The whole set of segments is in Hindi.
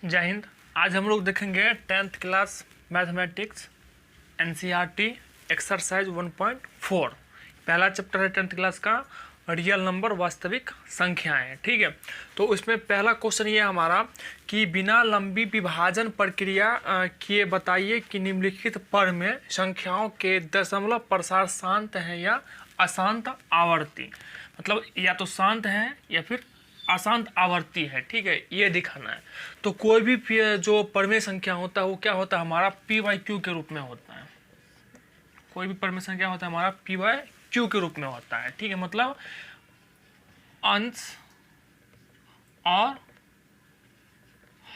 जय हिंद। आज हम लोग देखेंगे 10th class mathematics NCERT exercise 1.4। पहला चैप्टर है 10th क्लास का, रियल नंबर वास्तविक संख्याएं। ठीक है, तो इसमें पहला क्वेश्चन ये हमारा कि बिना लंबी विभाजन प्रक्रिया किए बताइए कि निम्नलिखित पद में संख्याओं के दशमलव प्रसार शांत है या अशांत आवर्ती, मतलब या तो शांत है या फिर अशांत आवर्ती है। ठीक है, ये दिखाना है। तो कोई भी जो परमेय संख्या होता है वो क्या होता है हमारा पी बाई क्यू के रूप में होता है। कोई भी परमेय संख्या होता है हमारा पी बाई क्यू के रूप में होता है। ठीक है, मतलब अंश और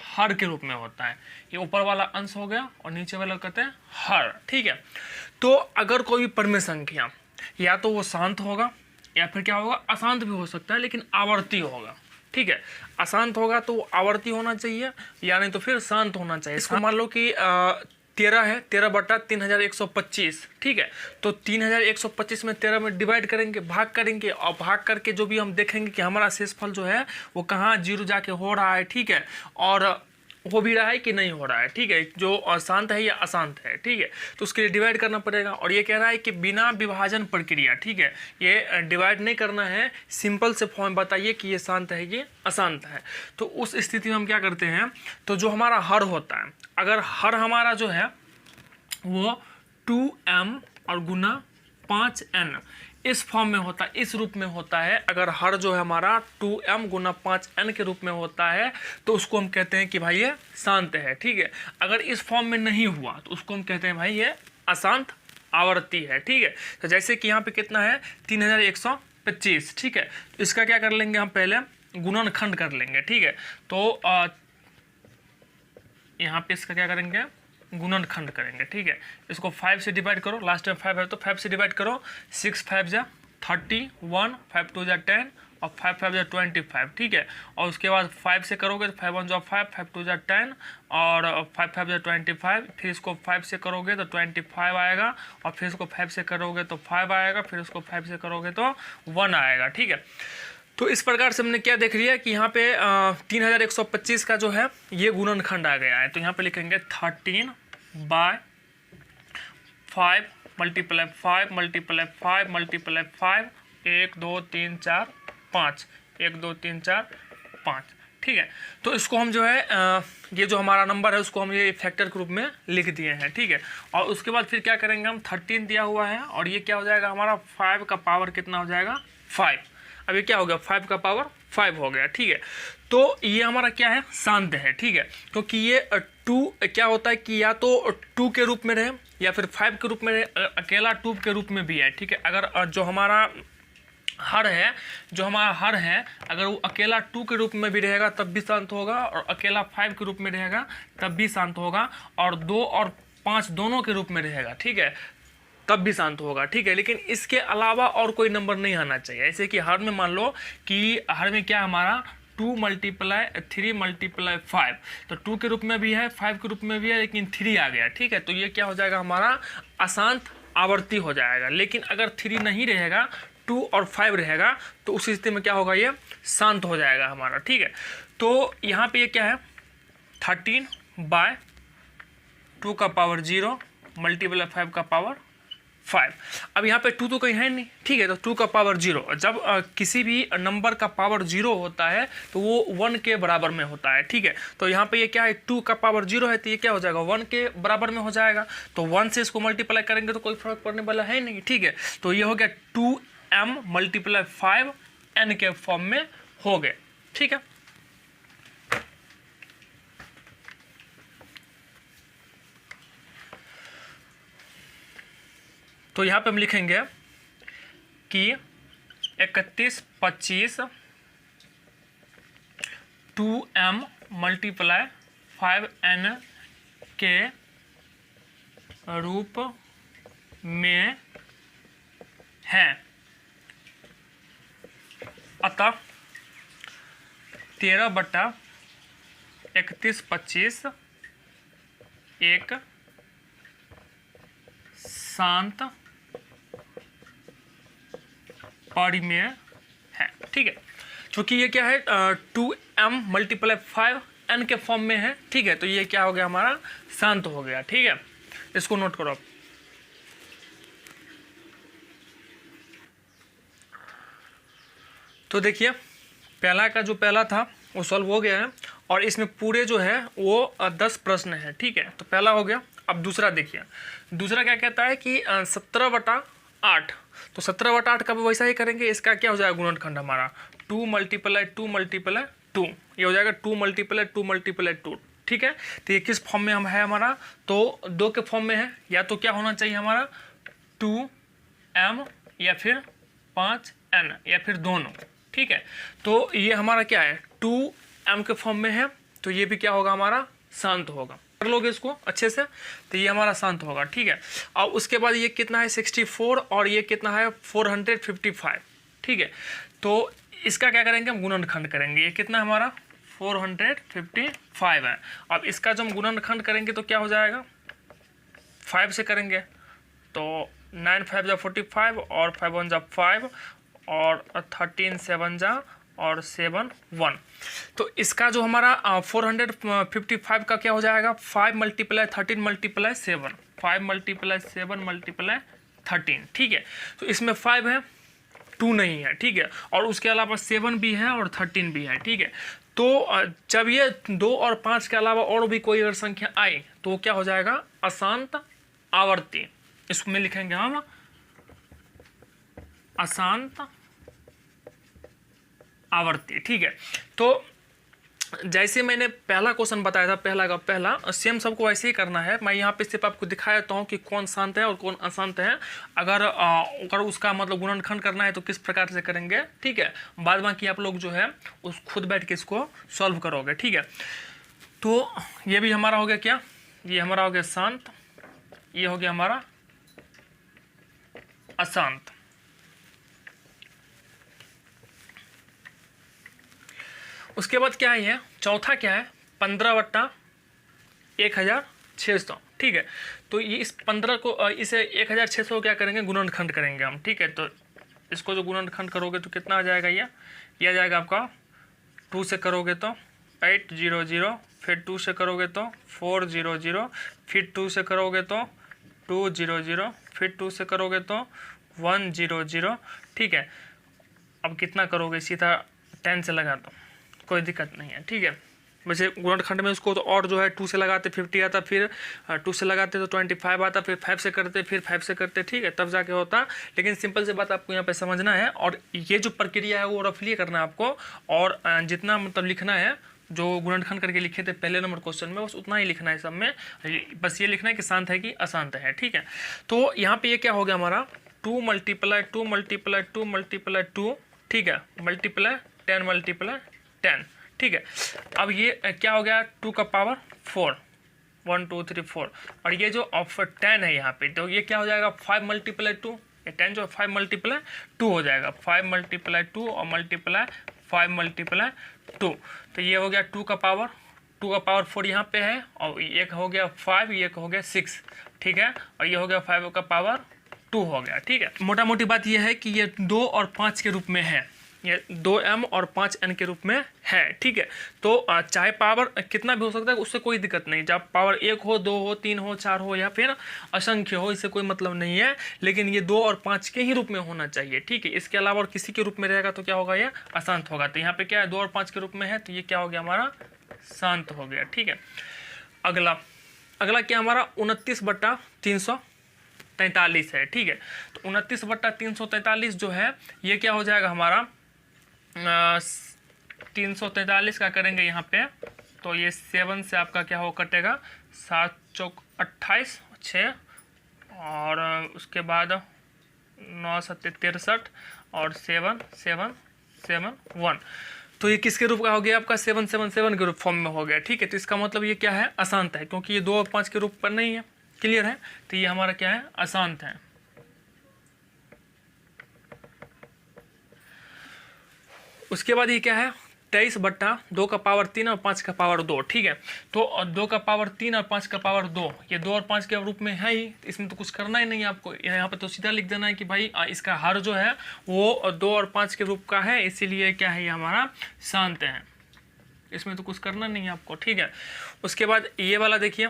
हर के रूप में होता है। ये ऊपर वाला अंश हो गया और नीचे वाला कहते हैं हर। ठीक है, तो अगर कोई भी परमेय संख्या या तो वो शांत होगा या फिर क्या होगा अशांत भी हो सकता है, लेकिन आवर्ती होगा। ठीक है, अशांत होगा तो आवर्ती होना चाहिए या नहीं तो फिर शांत होना चाहिए। इसको मान लो कि 13 है, 13/3125। ठीक है, तो 3125 में 13 में डिवाइड करेंगे, भाग करेंगे और भाग करके जो भी हम देखेंगे कि हमारा शेषफल जो है वो कहाँ जीरो जाके हो रहा है। ठीक है, और हो भी रहा है कि नहीं हो रहा है। ठीक है, जो शांत है या अशांत है। ठीक है, तो उसके लिए डिवाइड करना पड़ेगा। और ये कह रहा है कि बिना विभाजन प्रक्रिया, ठीक है, ये डिवाइड नहीं करना है, सिंपल से फॉर्म बताइए कि ये शांत है ये अशांत है। तो उस स्थिति में हम क्या करते हैं, तो जो हमारा हर होता है, अगर हर हमारा जो है वो 2m और गुना 5n इस फॉर्म में होता है, इस रूप में होता है। अगर हर जो है हमारा 2m गुना 5n के रूप में होता है तो उसको हम कहते हैं कि भाई ये शांत है। ठीक है, अगर इस फॉर्म में नहीं हुआ तो उसको हम कहते हैं भाई ये अशांत आवर्ती है। ठीक है, तो जैसे कि यहाँ पे कितना है 3125। ठीक है, तो इसका क्या कर लेंगे हम पहले गुणनखंड कर लेंगे। ठीक है, तो यहाँ पे इसका क्या करेंगे गुणनखंड करेंगे। ठीक है, इसको 5 से डिवाइड करो, लास्ट में 5 है तो 5 से डिवाइड करो। 6 5 जा 31, 5 2 जा 10 और 5 5 जा 25। ठीक है, और उसके बाद 5 से करोगे तो 5 1 जा 5, 5 2 जा 10 और 5 5 जा 25। फिर इसको 5 से करोगे तो 25 आएगा और फिर इसको 5 से करोगे तो 5 आएगा, फिर इसको 5 से करोगे तो 1 आएगा। ठीक है, तो इस प्रकार से हमने क्या देख लिया कि यहाँ पे 3125 का जो है ये गुणनखंड आ गया है। तो यहाँ पे लिखेंगे 13/5 मल्टीप्लाई 5 मल्टीप्लाई 5 मल्टीप्लाई 5 1 2 3 4 5 1 2 3 4 5। ठीक है, तो इसको हम जो है ये जो हमारा नंबर है उसको हम ये फैक्टर के रूप में लिख दिए हैं। ठीक है, और उसके बाद फिर क्या करेंगे हम 13 दिया हुआ है और ये क्या हो जाएगा हमारा 5 का पावर कितना हो जाएगा 5। अभी क्या हो गया 5 का पावर 5 हो गया। ठीक है, तो ये हमारा क्या है शांत है। ठीक है, क्योंकि ये 2 क्या होता है कि या तो 2 के रूप में रहे या फिर 5 के रूप में रहे, अकेला 2 के रूप में भी है। ठीक है, अगर जो हमारा हर है अगर वो अकेला 2 के रूप में भी रहेगा तब भी शांत होगा और अकेला 5 के रूप में रहेगा तब भी शांत होगा और 2 और 5 दोनों के रूप में रहेगा। ठीक है, तब भी शांत होगा। ठीक है, लेकिन इसके अलावा और कोई नंबर नहीं आना चाहिए। ऐसे कि हर में मान लो कि हर में क्या हमारा 2 मल्टीप्लाई 3 मल्टीप्लाई 5, तो 2 के रूप में भी है 5 के रूप में भी है लेकिन 3 आ गया। ठीक है, तो ये क्या हो जाएगा हमारा अशांत आवर्ती हो जाएगा। लेकिन अगर 3 नहीं रहेगा 2 और 5 रहेगा तो उस स्थिति में क्या होगा ये शांत हो जाएगा हमारा। ठीक है, तो यहाँ पे ये क्या है 13/2 का पावर 0 मल्टीप्लाई 5 का पावर 5। अब यहाँ पे 2 तो कहीं है नहीं। ठीक है, तो 2 का पावर 0, जब किसी भी नंबर का पावर 0 होता है तो वो 1 के बराबर में होता है। ठीक है, तो यहाँ पे ये क्या है 2 का पावर 0 है तो ये क्या हो जाएगा 1 के बराबर में हो जाएगा। तो 1 से इसको मल्टीप्लाई करेंगे तो कोई फर्क पड़ने वाला है नहीं। ठीक है, तो ये हो गया 2m मल्टीप्लाई 5n के फॉर्म में हो गए। ठीक है, तो यहाँ पे हम लिखेंगे कि 3125 2m मल्टीप्लाई 5n के रूप में है। अतः 13/3125 एक शांत परिमेय है। ठीक है, क्योंकि ये क्या है 2m मल्टीप्लाई 5 n के फॉर्म में है, ठीक है, तो ये क्या हो गया हमारा शांत हो गया, ठीक है, इसको नोट करो। तो देखिए पहला का जो पहला था वो सॉल्व हो गया है और इसमें पूरे जो है वो 10 प्रश्न है, ठीक है, तो पहला हो गया। अब दूसरा देखिए, दूसरा क्या कहता है कि 17/8, तो 17/8 का भी वैसा ही करेंगे। इसका क्या हो जाएगा गुणनखंड हमारा 2 × 2 × 2, ये हो जाएगा 2 × 2 × 2, ठीक है। तो ये किस फॉर्म में हम है हमारा, तो 2 के फॉर्म में है, या तो क्या होना चाहिए हमारा 2m या फिर 5n या फिर दोनों, ठीक है। तो ये हमारा क्या है 2m के फॉर्म में है, तो ये भी क्या होगा हमारा शांत होगा। कर लोगे इसको अच्छे से, तो ये हमारा शांत होगा, ठीक है। और उसके बाद ये कितना है 64 और ये कितना है 455, ठीक है। तो इसका क्या करेंगे हम गुणनखंड करेंगे, ये कितना हमारा 455 है। अब इसका जब हम गुणनखंड करेंगे तो क्या हो जाएगा 5 से करेंगे, तो 9 5 जा 45 और 5 1 जा 5 और 13 7 जा और 7 1, तो इसका जो हमारा 455 का क्या हो जाएगा 5 × 13 × 7, 5 × 7 × 13, ठीक है। तो इसमें 5 है 2 नहीं है, ठीक है, और उसके अलावा 7 भी है और 13 भी है, ठीक है। तो जब ये 2 और 5 के अलावा और भी कोई अगर संख्या आए तो क्या हो जाएगा अशांत आवर्ती, इसमें लिखेंगे हम अशांत आवर्ती, ठीक है। तो जैसे मैंने पहला क्वेश्चन बताया था, पहला का पहला सेम सबको ऐसे ही करना है। मैं यहाँ पे सिर्फ आपको दिखा देता हूँ कि कौन शांत है और कौन अशांत है। अगर उसका मतलब गुणनखंड करना है तो किस प्रकार से करेंगे, ठीक है। बाद बाकी आप लोग जो है उस खुद बैठ के इसको सॉल्व करोगे, ठीक है। तो ये भी हमारा हो गया क्या, ये हमारा हो गया शांत, ये हो गया हमारा अशांत। उसके बाद क्या है, ये चौथा क्या है 15/1600, ठीक है। तो ये इस 15 को इसे 1600 क्या करेंगे गुणनखंड करेंगे हम, ठीक है। तो इसको जो गुणनखंड करोगे तो कितना आ जाएगा, ये आ जाएगा आपका 2 से करोगे तो 800, फिर 2 से करोगे तो 400, फिर 2 से करोगे तो 200, फिर 2 से करोगे तो 100, ठीक है। अब कितना करोगे सीधा 10 से लगा दो, कोई दिक्कत नहीं है, ठीक है। वैसे गुणनखंड में उसको तो और जो है 2 से लगाते 50 आता, फिर 2 से लगाते तो 25 आता, फिर 5 से करते, फिर 5 से करते, ठीक है, तब जाके होता। लेकिन सिंपल से बात आपको यहाँ पे समझना है और ये जो प्रक्रिया है वो रफली करना है आपको, और जितना मतलब लिखना है जो गुणनखंड करके लिखे थे पहले नंबर क्वेश्चन में बस उतना ही लिखना है सब में, बस ये लिखना है कि शांत है कि अशांत है, ठीक है। तो यहाँ पे ये क्या हो गया हमारा 2 × 2 × 2 × 2, ठीक है, मल्टीप्लाई 10 × 10, ठीक है। अब ये क्या हो गया 2 का पावर 4, 1 2 3 4, और ये जो 10 है यहाँ पे, तो ये क्या हो जाएगा 5 × 2, ये 10 जो 5 × 2 हो जाएगा, 5 × 2 और मल्टीप्लाई 5 × 2, तो ये हो गया 2 का पावर 4 यहाँ पे है, और एक हो गया 5, एक हो गया 6, ठीक है, और ये हो गया 5 का पावर 2 हो गया, ठीक है। मोटा मोटी बात ये है कि ये 2 और 5 के रूप में है, ये 2m और 5n के रूप में है, ठीक है। तो चाहे पावर कितना भी हो सकता है उससे कोई दिक्कत नहीं, जब पावर 1 हो 2 हो 3 हो 4 हो या फिर असंख्य हो, इससे कोई मतलब नहीं है, लेकिन ये 2 और 5 के ही रूप में होना चाहिए, ठीक है। इसके अलावा और किसी के रूप में रहेगा तो क्या होगा ये अशांत होगा। तो यहाँ पे क्या है 2 और 5 के रूप में है, तो ये क्या हो गया हमारा शांत हो गया, ठीक है। अगला क्या हमारा 29/343 है, ठीक है। तो 29/343 जो है ये क्या हो जाएगा हमारा 343 का करेंगे यहाँ पे, तो ये 7 से आपका क्या हो कटेगा 7 चौक 28 6, और उसके बाद 9 7 63 और 7 7 7 1, तो ये किसके रूप का हो गया आपका 777 के रूप फॉर्म में हो गया, ठीक है। तो इसका मतलब ये क्या है अशांत है, क्योंकि ये 2 और 5 के रूप पर नहीं है, क्लियर है। तो ये हमारा क्या है अशांत है। उसके बाद ये क्या है 23/2 का पावर 3 और 5 का पावर 2, ठीक है। तो 2 का पावर 3 और 5 का पावर 2, ये 2 और 5 के रूप में है ही, इसमें तो कुछ करना ही नहीं है आपको, यहाँ पे तो सीधा लिख देना है कि भाई इसका हर जो है वो 2 और 5 के रूप का है, इसीलिए क्या है ये हमारा शांत है। इसमें तो कुछ करना नहीं है आपको, ठीक है। उसके बाद ये वाला देखिए,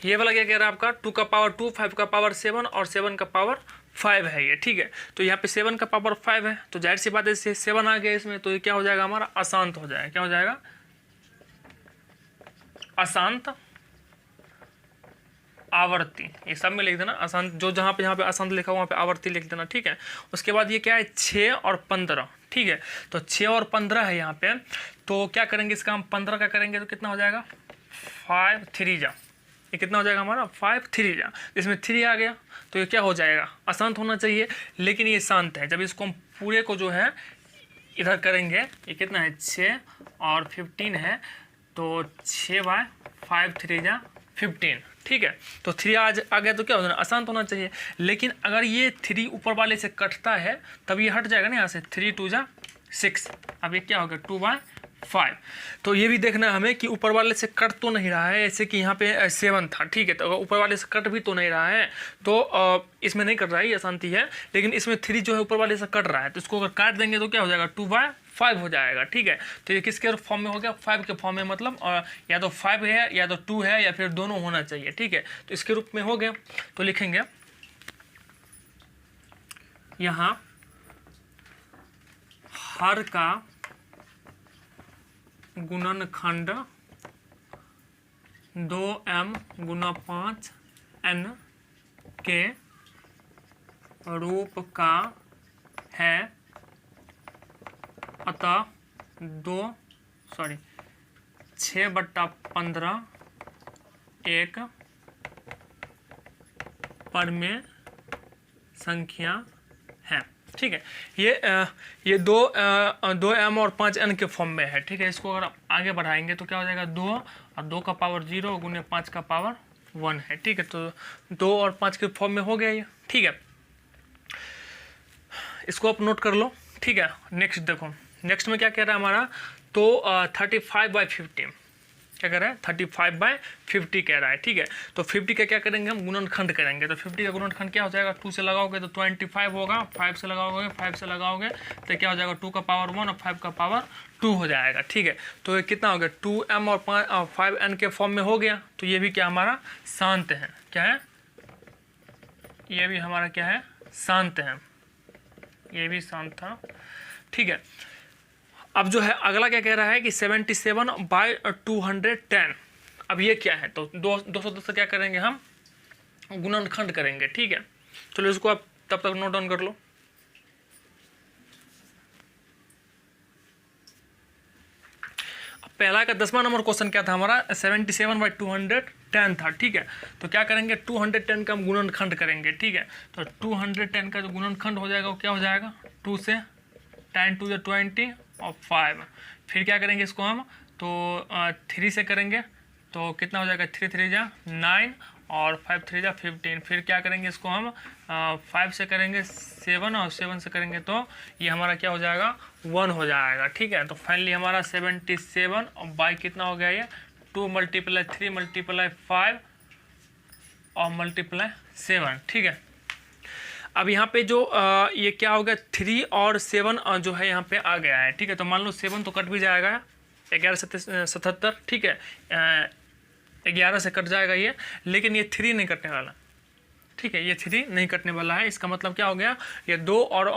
ये वाला क्या कह रहा है आपका 2 का पावर 2, 5 का पावर 7 और 7 का पावर 5 है ये, ठीक है। तो यहाँ पे 7 का पावर 5 है, तो जाहिर सी बात है 7 आ गया इसमें, तो ये क्या हो जाएगा हमारा अशांत हो जाएगा। क्या हो जाएगा? अशांत आवर्ती। ये सब में लिख देना अशांत, जो जहाँ पे अशांत लिखा हुआ वहाँ पे आवर्ती लिख देना, ठीक है। उसके बाद ये क्या है 6 और 15, ठीक है। तो 6 और 15 है यहाँ पे, तो क्या करेंगे इसका हम 15 का करेंगे तो कितना हो जाएगा 5 3 जा, ये कितना हो जाएगा हमारा 5 3 जा, इसमें 3 आ गया तो ये क्या हो जाएगा अशांत होना चाहिए, लेकिन ये शांत है। जब इसको हम पूरे को जो है इधर करेंगे, ये कितना है 6 और 15 है, तो 6 बाय 5 3 जा 15, ठीक है। तो 3 आ गया तो क्या हो जाना अशांत होना चाहिए, लेकिन अगर ये 3 ऊपर वाले से कटता है तब ये हट जाएगा ना यहाँ से, 3 2 जा 6, अब ये क्या होगा 2 बाय 5। तो ये भी देखना है हमें कि ऊपर वाले से कट तो नहीं रहा है, ऐसे कि यहाँ पे 7 था, ठीक है। तो अगर ऊपर वाले से कट भी तो नहीं रहा है तो इसमें नहीं कट रहा है, ये अशांति है, लेकिन इसमें 3 जो है ऊपर वाले से कट रहा है, तो इसको अगर काट देंगे तो क्या हो जाएगा 2 बाय 5 हो जाएगा, ठीक है। तो ये किसके फॉर्म में हो गया 5 के फॉर्म में, मतलब या तो 5 है या तो 2 है या फिर दोनों होना चाहिए, ठीक है। तो इसके रूप में हो गया, तो लिखेंगे यहाँ हर का गुणनखंड 2m गुना 5n के रूप का है, अतः 6/15 एक परमेय संख्या है, ठीक है। ये 2m और 5n के फॉर्म में है, ठीक है। इसको अगर आप आगे बढ़ाएंगे तो क्या हो जाएगा 2 और 2 का पावर 0 गुने 5 का पावर 1 है, ठीक है। तो 2 और 5 के फॉर्म में हो गया ये, ठीक है। इसको आप नोट कर लो, ठीक है। नेक्स्ट देखो, नेक्स्ट में क्या कह रहा है हमारा, तो 35/50 क्या कह रहा है 35/50 कह रहा है, ठीक है। तो 50 का क्या करेंगे हम गुणनखंड करेंगे, तो 50 का गुणनखंड क्या हो जाएगा 2 से लगाओगे तो 25 होगा, 5 से लगाओगे 5 से लगाओगे तो क्या हो जाएगा 2 का पावर 1 और 5 का पावर 2 हो जाएगा, ठीक है। तो ये कितना हो गया 2m और 5n के फॉर्म में हो गया, तो ये भी क्या हमारा शांत है, क्या है ये भी हमारा क्या है शांत है, ये भी शांत था, ठीक है। अब जो है अगला क्या कह रहा है कि 77/210, अब ये क्या है, तो 210 से क्या करेंगे हम गुणनखंड करेंगे, ठीक है। चलो इसको आप तब तक नोट डाउन कर लो। पहला का 10वां नंबर क्वेश्चन क्या था हमारा 77/210 था, ठीक है। तो क्या करेंगे 210 का हम गुणनखंड करेंगे, ठीक है। तो 210 का जो गुणनखंड हो जाएगा वो क्या हो जाएगा 2 से 10 to the 20 और 5, फिर क्या करेंगे इसको हम तो 3 से करेंगे तो कितना हो जाएगा 3 3 जा 9 और 5 3 जा 15, फिर क्या करेंगे इसको हम 5 से करेंगे 7 और 7 से करेंगे तो ये हमारा क्या हो जाएगा 1 हो जाएगा, ठीक है। तो फाइनली हमारा 77 और बाई कितना हो गया ये 2 × 3 × 5 और × 7, ठीक है। अब यहाँ पे जो ये क्या हो गया 3 और 7 जो है यहाँ पे आ गया है, ठीक है। तो मान लो 7 तो कट भी जाएगा 11 से 77, ठीक है, 11 से कट जाएगा ये, लेकिन ये 3 नहीं कटने वाला, ठीक है। ये 3 नहीं कटने वाला है, इसका मतलब क्या हो गया ये 2 और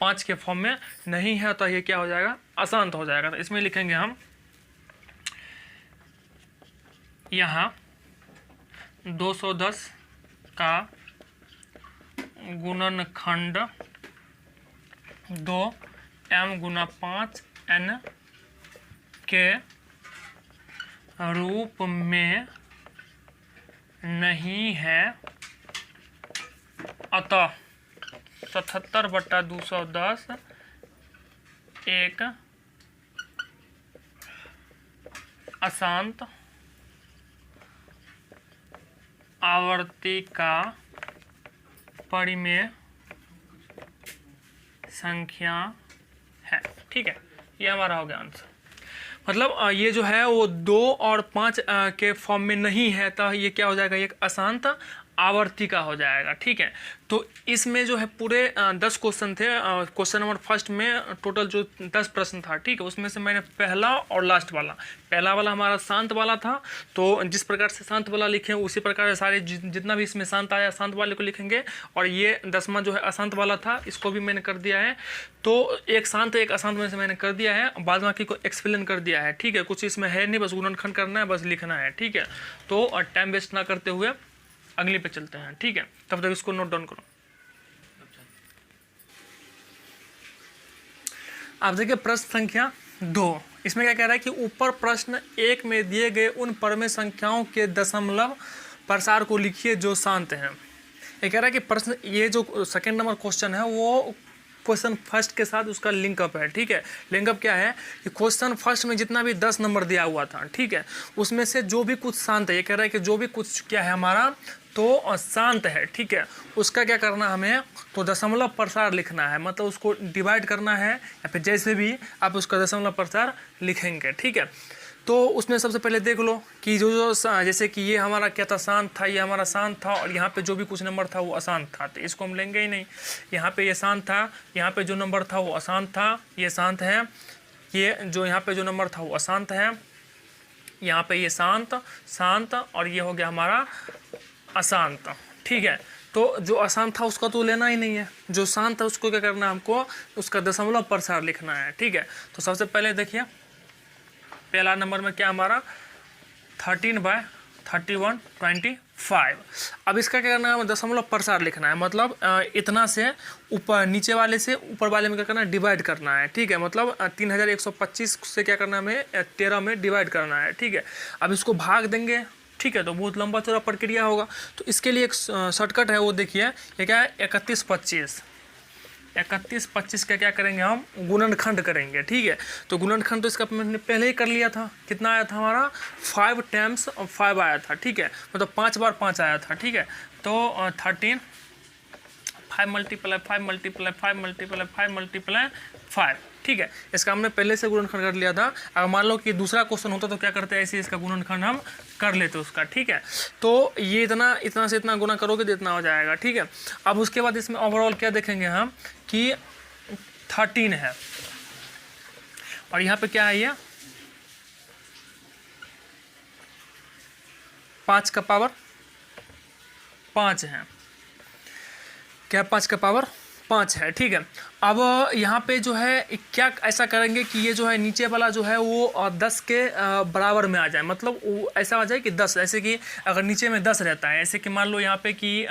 5 के फॉर्म में नहीं है, तो ये क्या हो जाएगा अशांत हो जाएगा। तो इसमें लिखेंगे हम यहाँ 210 का गुणनखंड 2m गुना 5n के रूप में नहीं है, अतः 77/210 एक अशांत आवर्ती का परिमेय संख्या है, ठीक है। ये हमारा हो गया आंसर। मतलब ये जो है वो 2 और 5 के फॉर्म में नहीं है, तो ये क्या हो जाएगा एक अशांत आवर्ती का हो जाएगा। ठीक है, तो इसमें जो है पूरे 10 क्वेश्चन थे। क्वेश्चन नंबर फर्स्ट में टोटल जो 10 प्रश्न था, ठीक है, उसमें से मैंने पहला और लास्ट वाला, पहला वाला हमारा शांत वाला था, तो जिस प्रकार से शांत वाला लिखे उसी प्रकार से सारे जितना भी इसमें शांत आया शांत वाले को लिखेंगे। और ये 10वां जो है अशांत वाला था, इसको भी मैंने कर दिया है। तो एक शांत एक अशांत में से मैंने कर दिया है, बाद बाकी को एक्सप्लेन कर दिया है। ठीक है, कुछ इसमें है नहीं, बस गुणनखंड करना है, बस लिखना है। ठीक है, तो टाइम वेस्ट ना करते हुए अगले पे चलते हैं। ठीक है, तब तक इसको नोट डाउन करो। आप देखिए प्रश्न संख्या 2, इसमें क्या कह रहा है कि ऊपर प्रश्न 1 में दिए गए उन परमेय संख्याओं के दशमलव प्रसार को लिखिए जो शांत हैं। ये कह रहा है कि प्रश्न, ये जो सेकंड नंबर क्वेश्चन है वो क्वेश्चन फर्स्ट के साथ उसका लिंकअप है। ठीक है, लिंकअप क्या है कि क्वेश्चन फर्स्ट में जितना भी 10 नंबर दिया हुआ था, ठीक है, उसमें से जो भी कुछ शांत है, ये कह रहा है कि जो भी कुछ क्या है हमारा तो शांत है, ठीक है, उसका क्या करना हमें, तो दशमलव प्रसार लिखना है, मतलब उसको डिवाइड करना है, या फिर जैसे भी आप उसका दशमलव प्रसार लिखेंगे। ठीक है, तो उसमें सबसे पहले देख लो कि जो जैसे कि ये हमारा क्या था, शांत था, ये हमारा शांत था, और यहाँ पे जो भी कुछ नंबर था वो अशांत था, तो इसको हम लेंगे ही नहीं। यहाँ पे ये शांत था, यहाँ पे जो नंबर था वो अशांत था, ये शांत है, ये जो यहाँ पे जो नंबर था वो अशांत है, यहाँ पे ये शांत शांत, और ये हो गया हमारा अशांत। ठीक है, तो जो अशांत था उसका तो लेना ही नहीं है, जो शांत है उसको क्या करना है, हमको उसका दशमलव प्रसार लिखना है। ठीक है, तो सबसे पहले देखिए पहला नंबर में क्या हमारा 13/31/25। अब इसका क्या करना है, दशमलव प्रसार लिखना है, मतलब इतना से ऊपर, नीचे वाले से ऊपर वाले में क्या करना है, डिवाइड करना है। ठीक है, मतलब 3125 से क्या करना है, हमें 13 में डिवाइड करना है। ठीक है, अब इसको भाग देंगे, ठीक है, तो बहुत लंबा चौड़ा प्रक्रिया होगा, तो इसके लिए एक शॉर्टकट है, वो देखिए ये क्या है, 3125 का क्या करेंगे हम, गुणनखंड करेंगे। ठीक है, तो गुणनखंड तो इसका मैंने पहले ही कर लिया था, कितना आया था हमारा 5 टाइम्स 5 आया था। ठीक है, मतलब 5 बार 5 आया था। ठीक है, तो 13 5 × 5 ठीक है, इसका हमने पहले से गुणनखंड कर लिया था। अगर मान लो कि दूसरा क्वेश्चन होता तो क्या करते हैं, ऐसे इसका गुणनखंड हम कर लेते उसका। ठीक है, तो ये इतना से इतना गुना करोगे तो इतना हो जाएगा। ठीक है, अब उसके बाद इसमें ओवरऑल क्या देखेंगे हम कि 13 है, और यहाँ पे क्या है, ये 5 का पावर 5 है, क्या 5 का पावर 5 है। ठीक है, अब यहाँ पे जो है क्या ऐसा करेंगे कि ये जो है नीचे वाला जो है वो 10 के बराबर में आ जाए, मतलब वो ऐसा आ जाए कि 10, ऐसे कि अगर नीचे में 10 रहता है, ऐसे कि मान लो यहाँ पे कि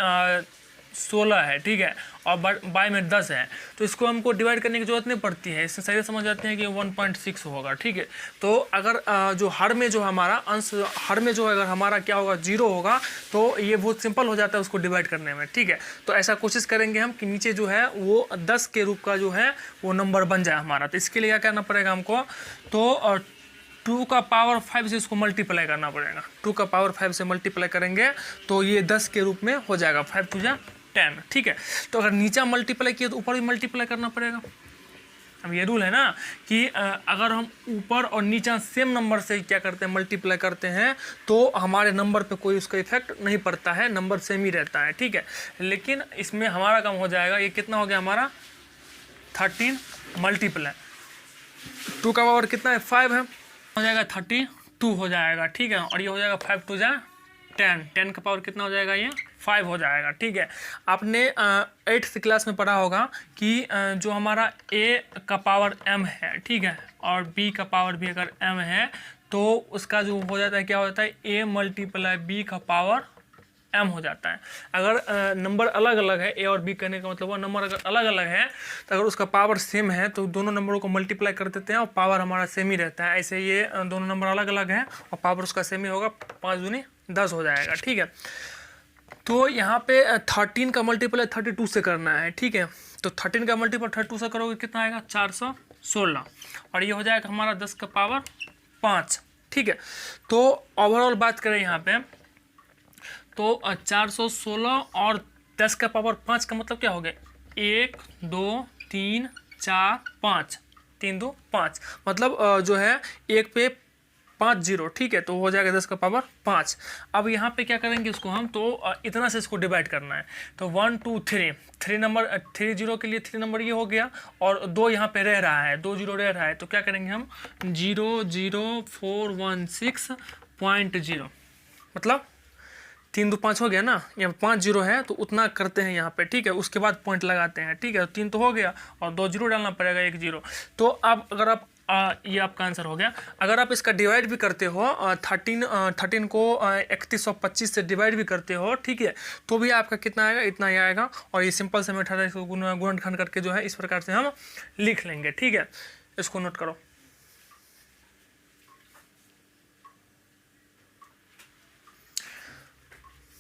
16 है, ठीक है, और बाय में 10 है, तो इसको हमको डिवाइड करने की जरूरत नहीं पड़ती है, इससे सही समझ जाते हैं कि 1.6 होगा। ठीक है, तो अगर जो हर में जो हमारा अंश, हर में जो अगर हमारा क्या होगा 0 होगा, तो ये बहुत सिंपल हो जाता है उसको डिवाइड करने में। ठीक है, तो ऐसा कोशिश करेंगे हम कि नीचे जो है वो 10 के रूप का जो है वो नंबर बन जाए हमारा। तो इसके लिए क्या करना पड़ेगा हमको, तो 2 का पावर 5 से इसको मल्टीप्लाई करना पड़ेगा। 2 का पावर 5 से मल्टीप्लाई करेंगे तो ये 10 के रूप में हो जाएगा, 5 × 2 = 10। ठीक है, तो अगर नीचा मल्टीप्लाई किया तो ऊपर भी मल्टीप्लाई करना पड़ेगा। अब ये रूल है ना कि अगर हम ऊपर और नीचा सेम नंबर से क्या करते हैं, मल्टीप्लाई करते हैं, तो हमारे नंबर पे कोई उसका इफेक्ट नहीं पड़ता है, नंबर सेम ही रहता है। ठीक है, लेकिन इसमें हमारा काम हो जाएगा, ये कितना हो गया हमारा 13 मल्टीप्लाई 2 का पावर कितना है 5 है, हो जाएगा 32 हो जाएगा। ठीक है, और ये हो जाएगा 5 × 2 = 10, 10 का पावर कितना हो जाएगा, ये 5 हो जाएगा। ठीक है, आपने 8th क्लास में पढ़ा होगा कि जो हमारा a का पावर m है, ठीक है, और b का पावर भी अगर m है, तो उसका जो हो जाता है, क्या हो जाता है, a × b का पावर m हो जाता है। अगर नंबर अलग अलग है, a और b करने का मतलब वो नंबर अगर अलग अलग है, तो अगर उसका पावर सेम है तो दोनों नंबरों को मल्टीप्लाई कर देते हैं और पावर हमारा सेम ही रहता है। ऐसे ये दोनों नंबर अलग अलग हैं और पावर उसका सेम ही होगा, 5 दूनी 10 हो जाएगा। ठीक है, तो यहाँ पे 13 का मल्टीप्लाई 32 से करना है। ठीक है, तो 13 का मल्टीप्लाई 32 से करोगे कितना आएगा, 416, और ये हो जाएगा हमारा 10 का पावर 5। ठीक है, तो ओवरऑल बात करें यहाँ पे, तो 416 और 10 का पावर 5 का मतलब क्या हो गया, 1 2 3 4 5, 3 2 5, मतलब जो है 1 पे 5 जीरो, ठीक है, तो हो जाएगा 10 का पावर 5। अब यहाँ पे क्या करेंगे इसको हम, तो इतना से इसको डिवाइड करना है, तो 1 2 3 नंबर 3 जीरो के लिए 3 नंबर ये हो गया, और 2 यहाँ पे रह रहा है, 2 जीरो रह रहा है, तो क्या करेंगे हम 00416.0, मतलब 3 2 5 हो गया ना, यहाँ 5 जीरो है तो उतना करते हैं यहाँ पे, ठीक है, उसके बाद पॉइंट लगाते हैं, ठीक है, 3 तो हो गया और 2 जीरो डालना पड़ेगा, 1 जीरो। तो अब अगर आप ये आपका आंसर हो गया। अगर आप इसका डिवाइड भी करते हो 13 को 3125 से डिवाइड भी करते हो, ठीक है, तो भी आपका कितना आएगा, इतना ही आएगा। और ये सिंपल से मेथड है, इसको गुणनखंड करके जो है इस प्रकार से हम लिख लेंगे, ठीक है, इसको नोट करो।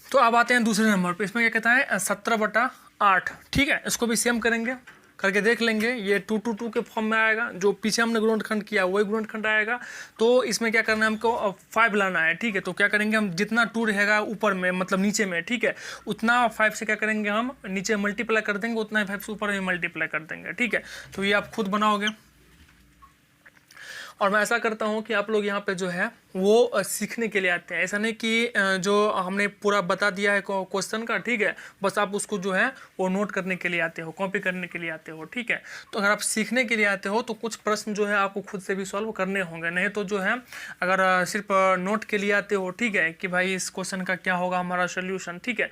तो अब आते हैं दूसरे नंबर पे, इसमें क्या कहता है 17/8, ठीक है, इसको भी सेम करेंगे, करके देख लेंगे। ये 2 2 2 के फॉर्म में आएगा, जो पीछे हमने गुणनखंड किया वही गुणनखंड आएगा। तो इसमें क्या करना है हमको 5 लाना है, ठीक है, तो क्या करेंगे हम, जितना 2 रहेगा ऊपर में मतलब नीचे में, ठीक है, उतना 5 से क्या करेंगे हम नीचे मल्टीप्लाई कर देंगे, उतना ही 5 से ऊपर में मल्टीप्लाई कर देंगे, ठीक है। तो ये आप खुद बनाओगे, और मैं ऐसा करता हूँ कि आप लोग यहाँ पे जो है वो सीखने के लिए आते हैं, ऐसा नहीं कि जो हमने पूरा बता दिया है क्वेश्चन का, ठीक है, बस आप उसको जो है वो नोट करने के लिए आते हो, कॉपी करने के लिए आते हो, ठीक है। तो अगर आप सीखने के लिए आते हो तो कुछ प्रश्न जो है आपको खुद से भी सॉल्व करने होंगे, नहीं तो जो है अगर सिर्फ नोट के लिए आते हो, ठीक है, कि भाई इस क्वेश्चन का क्या होगा हमारा सोल्यूशन, ठीक है,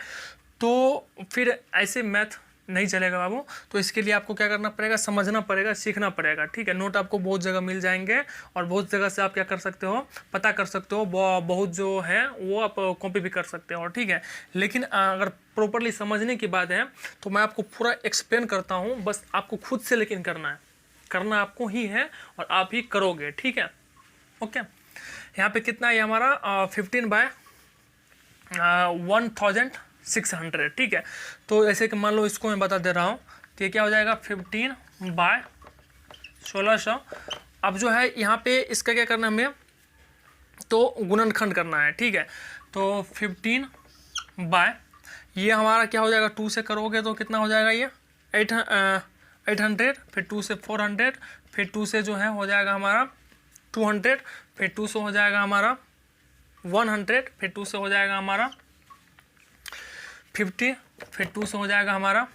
तो फिर ऐसे मैथ नहीं चलेगा बाबू। तो इसके लिए आपको क्या करना पड़ेगा, समझना पड़ेगा, सीखना पड़ेगा, ठीक है। नोट आपको बहुत जगह मिल जाएंगे, और बहुत जगह से आप क्या कर सकते हो, पता कर सकते हो, बहुत जो है वो आप कॉपी भी कर सकते हो, ठीक है। लेकिन अगर प्रॉपरली समझने की बात है तो मैं आपको पूरा एक्सप्लेन करता हूँ, बस आपको खुद से लेकिन करना आपको ही है, और आप ही करोगे, ठीक है, ओके। यहाँ पे कितना है हमारा 15/1600, ठीक है। तो ऐसे कि मान लो इसको मैं बता दे रहा हूँ, तो ये क्या हो जाएगा 15/1600। अब जो है यहाँ पे इसका क्या करना है हमें, तो गुणनखंड करना है, ठीक है। तो 15 ये हमारा क्या हो जाएगा, 2 से करोगे तो कितना हो जाएगा, ये 800, फिर 2 से 400, फिर 2 से जो है हो जाएगा हमारा 200, फिर 2 से हो जाएगा हमारा 100, फिर 2 से हो जाएगा हमारा 50, फिर 2 से हो जाएगा हमारा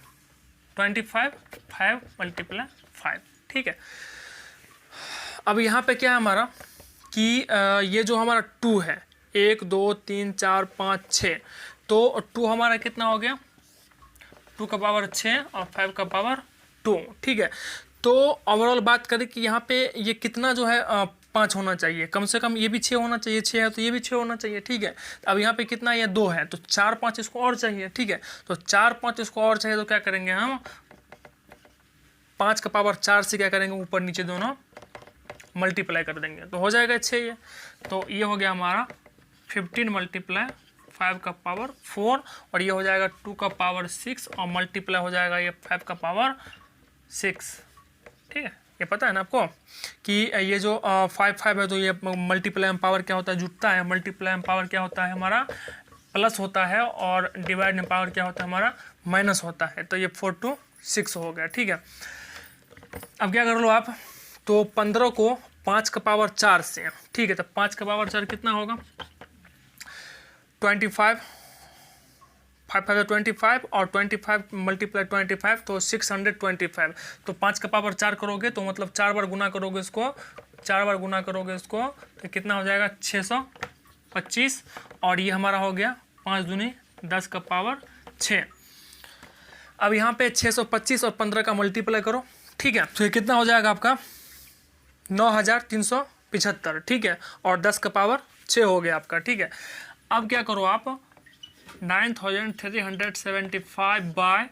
25, 5 × 5, ठीक है। अब यहाँ पे क्या है हमारा कि ये जो हमारा 2 है, 1 2 3 4 5 6, तो 2 हमारा कितना हो गया, 2 का पावर 6 और 5 का पावर 2, ठीक है। तो ओवरऑल बात करें कि यहाँ पे ये कितना जो है 5 होना चाहिए, कम से कम ये भी 6 होना चाहिए, 6 है तो ये भी 6 होना चाहिए, ठीक है। अब यहाँ पे कितना, ये 2 है, तो 4 5 इसको और चाहिए, ठीक है। तो 4 5 इसको और चाहिए, तो क्या करेंगे हम 5 का पावर 4 से क्या करेंगे, ऊपर नीचे दोनों मल्टीप्लाई कर देंगे, तो हो जाएगा 6 ये। तो ये हो गया हमारा 15 × 5 का पावर 4, और ये हो जाएगा 2 का पावर 6, और मल्टीप्लाई हो जाएगा ये 5 का पावर 6, ठीक है। ये पता है ना आपको कि ये जो 5 है, तो ये मल्टीप्लाई में पावर क्या होता है, जुटता है, मल्टीप्लाई में पावर क्या होता है हमारा, प्लस होता है, और डिवाइड में पावर क्या होता है हमारा, माइनस होता है। तो ये 4 2 6 हो गया, ठीक है। अब क्या कर लो आप, तो 15 को 5 का पावर 4 से, ठीक है, तो 5 का पावर 4 कितना होगा 25, 5 5 25, और 25 × 25 तो 625। तो 5 का पावर 4 करोगे तो मतलब 4 बार गुना करोगे इसको, 4 बार गुना करोगे इसको, तो कितना हो जाएगा 625, और ये हमारा हो गया 5 दूनी 10 का पावर 6। अब यहाँ पे 625 और 15 का मल्टीप्लाई करो, ठीक है, तो ये कितना हो जाएगा आपका 9375, ठीक है, और 10 का पावर 6 हो गया आपका, ठीक है। अब क्या करो आप 9375 बाय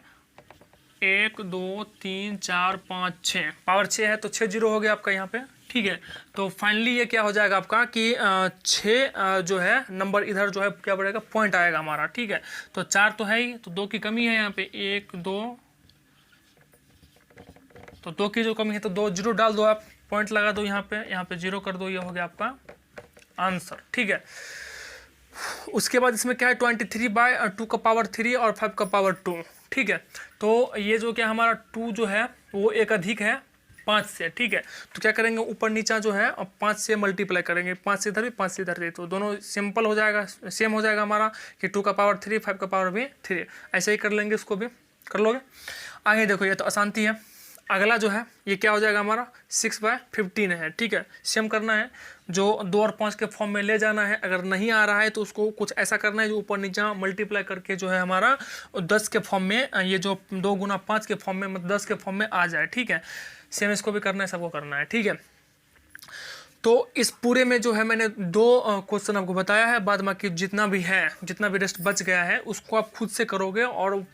1 2 3 4 5 6, पावर 6 है तो 6 जीरो हो गया आपका यहाँ पे, ठीक है। तो फाइनली ये क्या हो जाएगा आपका कि 6 जो है नंबर इधर जो है क्या बढ़ेगा, पॉइंट आएगा हमारा, ठीक है। तो 4 तो है ही, तो 2 की कमी है यहाँ पे, 1 2, तो 2 की जो कमी है तो 2 जीरो डाल दो आप, पॉइंट लगा दो यहाँ पे 0 कर दो, ये हो गया आपका आंसर, ठीक है। उसके बाद इसमें क्या है 23/2 का पावर 3 और 5 का पावर 2, ठीक है। तो ये जो क्या हमारा 2 जो है वो एक अधिक है, 5 से, ठीक है। तो क्या करेंगे, ऊपर नीचा जो है 5 से मल्टीप्लाई करेंगे, 5 से इधर भी 5 से इधर भी, तो दोनों सिंपल हो जाएगा, सेम हो जाएगा हमारा कि 2 का पावर 3, 5 का पावर भी 3, ऐसे ही कर लेंगे, इसको भी कर लोगे। आगे देखो, ये तो अशांति है। अगला जो है ये क्या हो जाएगा हमारा 6/15 है, ठीक है। सेम करना है, जो 2 और 5 के फॉर्म में ले जाना है। अगर नहीं आ रहा है तो उसको कुछ ऐसा करना है जो ऊपर नीचा मल्टीप्लाई करके जो है हमारा 10 के फॉर्म में, ये जो 2 गुना 5 के फॉर्म में मतलब 10 के फॉर्म में आ जाए, ठीक है। सेम इसको भी करना है, सबको करना है, ठीक है। तो इस पूरे में जो है मैंने 2 क्वेश्चन आपको बताया है, बाद बाकी जितना भी है, जितना भी रेस्ट बच गया है उसको आप खुद से करोगे और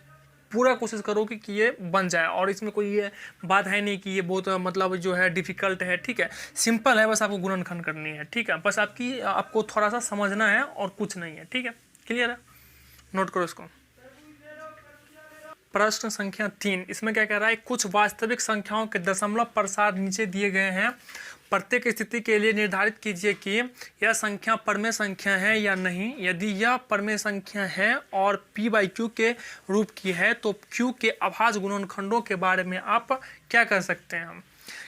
पूरा कोशिश करोगे कि ये बन जाए। और इसमें कोई ये बात है नहीं कि ये बहुत मतलब जो है डिफ़िकल्ट है, ठीक है। सिंपल है, बस आपको गुणनखंड करनी है, ठीक है। बस आपको थोड़ा सा समझना है और कुछ नहीं है, ठीक है। क्लियर है, नोट करो इसको। प्रश्न संख्या 3, इसमें क्या कह रहा है, कुछ वास्तविक संख्याओं के दशमलव प्रसार नीचे दिए गए हैं। प्रत्येक स्थिति के लिए निर्धारित कीजिए कि यह संख्या परमेय संख्या है या नहीं। यदि यह परमेय संख्या है और p/q के रूप की है तो q के अभाज्य गुणनखंडों के बारे में आप क्या कर सकते हैं। हम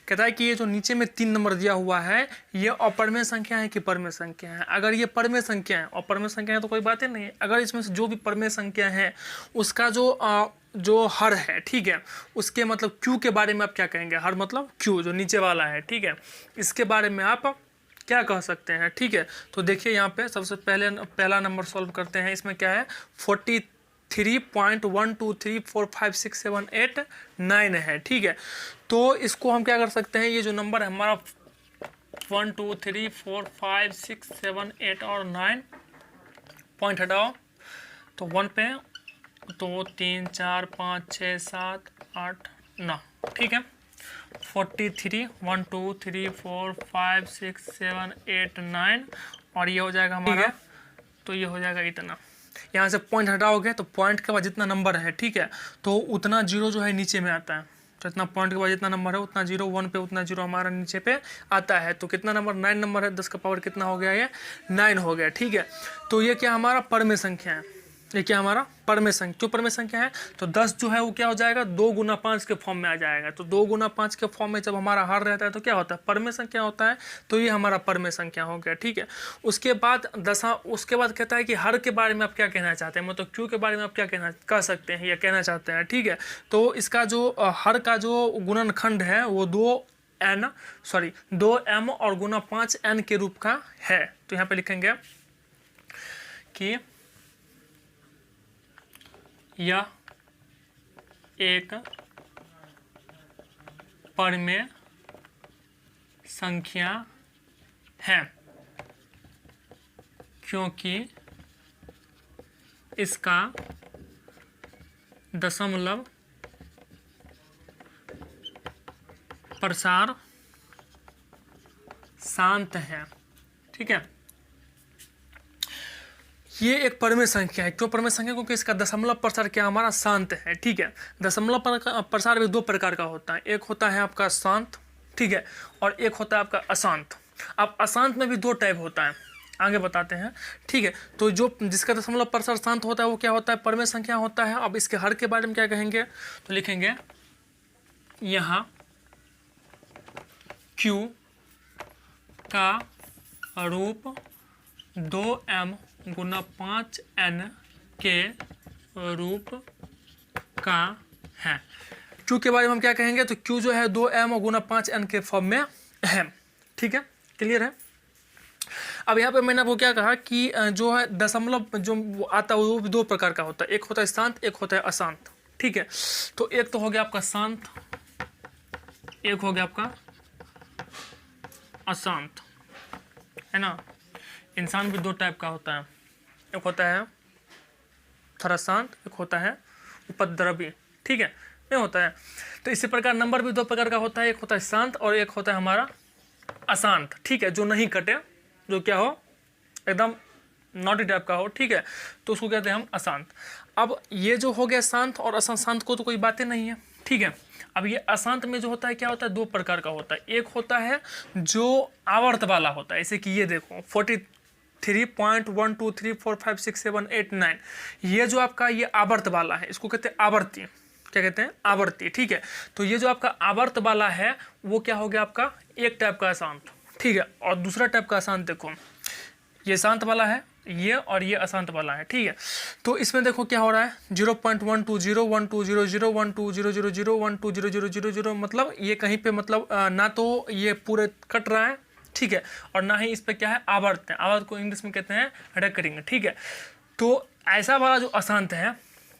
कहता है कि ये जो नीचे में 3 नंबर दिया हुआ है, ये अपरमेय संख्या है कि परमेय संख्या है। अगर ये परमेय संख्या है और परमेय संख्या है तो कोई बात ही नहीं है। अगर इसमें से जो भी परमेय संख्या है उसका जो हर है, ठीक है, उसके मतलब q के बारे में आप क्या कहेंगे। हर मतलब q जो नीचे वाला है, ठीक है, इसके बारे में आप क्या कह सकते हैं, ठीक है। तो देखिए यहाँ पे सबसे पहला नंबर सॉल्व करते हैं। इसमें क्या है 43.123456789 है, ठीक है। तो इसको हम क्या कर सकते हैं, ये जो नंबर है हमारा 1 2 3 4 5 6 7 8 और 9 पॉइंट हटाओ तो 1 पे 2 3 4 5 6 7 8 9, ठीक है। 43 1 2 3 4 5 6 7 8 9 और ये हो जाएगा हमारा, तो ये हो जाएगा इतना। यहाँ से पॉइंट हटाओगे तो पॉइंट के बाद जितना नंबर है, ठीक है, तो उतना जीरो जो है नीचे में आता है। तो इतना पॉइंट के बाद जितना नंबर है उतना जीरो, 1 पे उतना जीरो हमारा नीचे पे आता है। तो कितना नंबर 9 नंबर है, 10 का पावर कितना हो गया, ये 9 हो गया, ठीक है। तो ये क्या हमारा परमेय संख्या है, ये क्या हमारा परमेय संख्या। क्यों परमेय संख्या है तो 10 जो है वो क्या हो जाएगा 2 गुना 5 के फॉर्म में आ जाएगा। तो 2 गुना 5 के फॉर्म में जब हमारा हर रहता है तो क्या होता है, परमेय संख्या होता है। तो ये हमारा परमेय संख्या हो गया, ठीक है। उसके बाद उसके बाद कहता है कि हर के बारे में आप क्या कहना चाहते हैं, मतलब क्यू के बारे में आप क्या कह सकते हैं या कहना चाहते हैं, ठीक है। तो इसका जो हर का जो गुणनखंड है वो 2m और गुना 5n के रूप का है। तो यहाँ पे लिखेंगे कि यह एक परमेय संख्या है क्योंकि इसका दशमलव प्रसार शांत है, ठीक है। ये एक परमेय संख्या है। क्यों परमेय संख्या, क्योंकि इसका दशमलव प्रसार क्या हमारा शांत है, ठीक है। दशमलव प्रसार भी 2 प्रकार का होता है, एक होता है आपका शांत, ठीक है, और एक होता है आपका अशांत। अब अशांत में भी 2 टाइप होता है, आगे बताते हैं, ठीक है। तो जो जिसका दशमलव प्रसार शांत होता है वो क्या होता है, परमेय संख्या होता है। अब इसके हर के बारे में क्या कहेंगे, तो लिखेंगे यहाँ Q का रूप 2m गुना 5n के रूप का है। Q के बारे में हम क्या कहेंगे, तो Q जो है 2m गुना 5n के फॉर्म में है, ठीक है, क्लियर है। अब यहाँ पे मैंने आपको क्या कहा कि जो है दशमलव जो आता है वो भी 2 प्रकार का होता है, एक होता है शांत, एक होता है अशांत, ठीक है। तो एक तो हो गया आपका शांत, एक हो गया आपका अशांत, है ना। इंसान भी 2 टाइप का होता है, एक होता है थोड़ा शांत, एक होता है उपद्रवी, ठीक है, नहीं होता है। तो इसी प्रकार नंबर भी 2 प्रकार का होता है, एक होता है शांत और एक होता है हमारा अशांत, ठीक है, जो नहीं कटे, जो क्या हो एकदम नॉटी टाइप का हो, ठीक है, तो उसको कहते हैं हम अशांत। अब ये जो हो गया शांत और अशांत को तो कोई बातें नहीं है, ठीक है। अब ये अशांत में जो होता है क्या होता है, 2 प्रकार का होता है, एक होता है जो आवर्त वाला होता है, जैसे कि ये देखो 43.123456789, ये जो आपका ये आवर्त वाला है इसको कहते हैं आवर्ती, क्या कहते हैं, आवर्ती। ठीक है, तो ये जो आपका आवर्त वाला है वो क्या हो गया आपका एक टाइप का अशांत। ठीक है, और दूसरा टाइप का अशांत देखो, ये शांत वाला है ये, और ये अशांत वाला है। ठीक है, तो इसमें देखो क्या हो रहा है 0.1201200120000120000, मतलब ये कहीं पे मतलब ना तो ये पूरे कट रहा है, ठीक है, और ना ही इस पे क्या है आवर्त है। आवर्त को इंग्लिश में कहते हैं रेकरिंग। ठीक है, तो ऐसा वाला जो अशांत है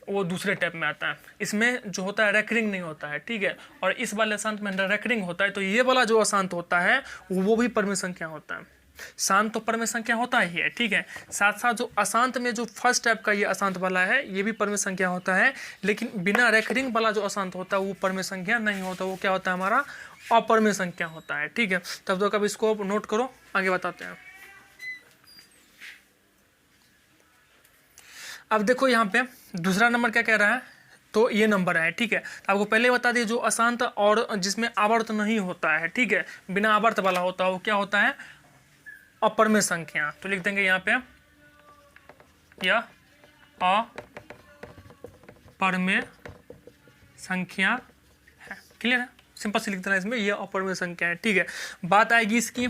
वो दूसरे टाइप में आता है, इसमें जो होता है रेकरिंग नहीं होता है। ठीक है, और इस वाले अशांत में रेकरिंग होता है। तो ये वाला जो अशांत होता है वो भी परमेय संख्या होता है। शांत तो परमेय संख्या होता ही है। ठीक है, साथ साथ जो अशांत में जो फर्स्ट टाइप का ये अशांत वाला है ये भी परमेय संख्या होता है, लेकिन बिना रेकरिंग वाला जो अशांत होता है वो परमेय संख्या नहीं होता, वो क्या होता है हमारा अपरमेय संख्या होता है। ठीक है, तब तो कब इसको नोट करो, आगे बताते हैं। अब देखो यहाँ पे दूसरा नंबर क्या कह रहा है, तो ये नंबर है। ठीक है, तो आपको पहले बता दिए जो अशांत और जिसमें आवर्त नहीं होता है, ठीक है, बिना आवर्त वाला होता है वो क्या होता है अपरमेय संख्या। तो लिख देंगे यहाँ पे यह अपरमेय संख्या है। क्लियर है, सिंपल से लिख देना इसमें ये अपरमेय संख्या है। ठीक है, बात आएगी इसकी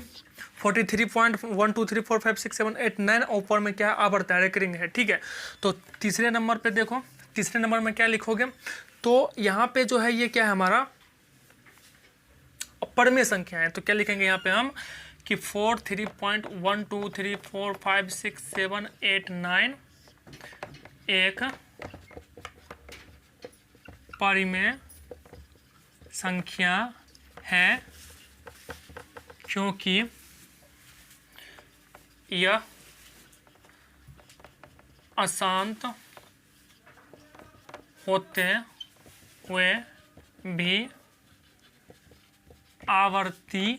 43.123456789 ऊपर में क्या आवर्त है रेकरिंग है। ठीक है, तो तीसरे नंबर पे देखो, तीसरे नंबर में क्या लिखोगे, तो यहाँ पे जो है ये क्या है हमारा अपरमेय संख्या है। तो क्या लिखेंगे यहाँ पे हम कि 43.123456789 एक परिमेय संख्या है, क्योंकि यह अशांत होते हुए भी आवर्ती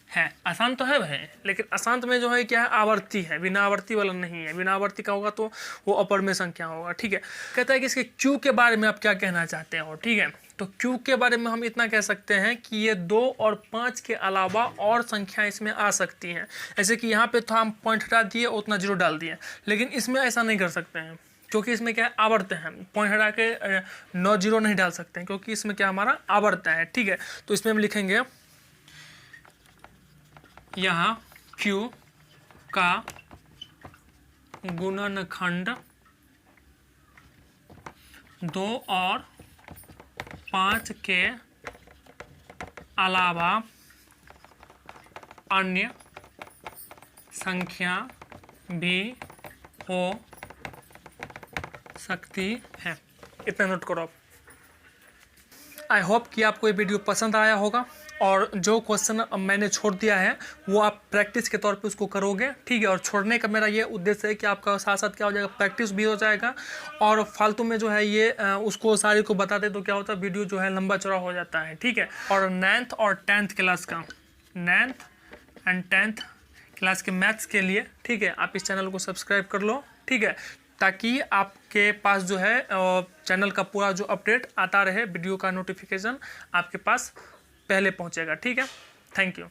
है। अशांत तो है भाई, लेकिन अशांत में जो है क्या है आवर्ती है, बिना आवर्ती वाला नहीं है। बिना आवर्ती का होगा तो वो अपरमेय संख्या होगा। ठीक है, कहता है कि इसके क्यू के बारे में आप क्या कहना चाहते हो। ठीक है, तो क्यू के बारे में हम इतना कह सकते हैं कि ये 2 और 5 के अलावा और संख्या इसमें आ सकती हैं। ऐसे कि यहाँ पे तो हम पॉइंट हटा दिए उतना 0 डाल दिए, लेकिन इसमें ऐसा नहीं कर सकते हैं क्योंकि इसमें क्या है आवर्त है। पॉइंट हटा के 9 0 नहीं डाल सकते हैं क्योंकि इसमें क्या हमारा आवर्त है। ठीक है, तो इसमें हम लिखेंगे यहाँ Q का गुणनखंड 2 और 5 के अलावा अन्य संख्या भी हो सकती है। इतना नोट करो। आई होप कि आपको ये वीडियो पसंद आया होगा, और जो क्वेश्चन मैंने छोड़ दिया है वो आप प्रैक्टिस के तौर पे उसको करोगे। ठीक है, और छोड़ने का मेरा ये उद्देश्य है कि आपका साथ साथ क्या हो जाएगा प्रैक्टिस भी हो जाएगा, और फालतू में जो है ये उसको सारे को बता दे तो क्या होता है वीडियो जो है लंबा चौड़ा हो जाता है। ठीक है, और 9th और 10th क्लास का 9th एंड 10th क्लास के मैथ्स के लिए ठीक है आप इस चैनल को सब्सक्राइब कर लो। ठीक है, ताकि आपके पास जो है चैनल का पूरा जो अपडेट आता रहे, वीडियो का नोटिफिकेशन आपके पास पहले पहुंचेगा। ठीक है, थैंक यू।